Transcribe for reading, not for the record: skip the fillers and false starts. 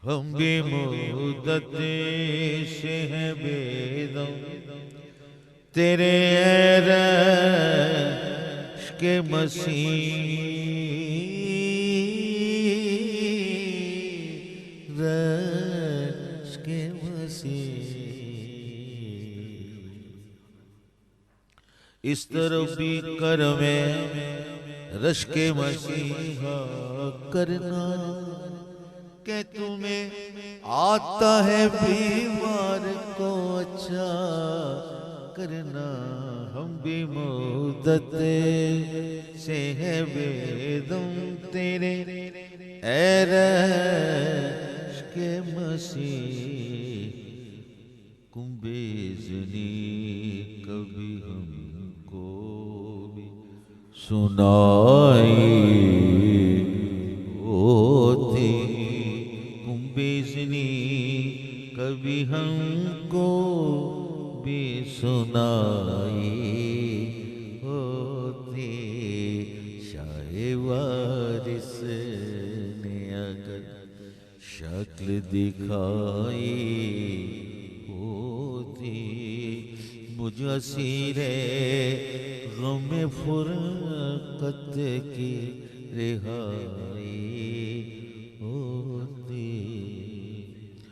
ہم بھی مدت سے ہیں بے دم تیرے عشق مسیح، عشق مسیح، اس طرف بھی کرم رشک مسیحا کرنا کہ تمہیں آتا ہے بیمار کو اچھا کرنا۔ ہم بھی مدت سے ہیں بے دم تیرے اے عشق مسیح، کم بیزنی کبھی ہم کو بھی سنائی ہوتی، کم بیزنی کبھی ہم کو بھی سنائی ہوتی، شاہ وارث نے اگر شکل دکھائی ہوتی، مجھ اسیر غم فرقت کی رہائی ہوتی۔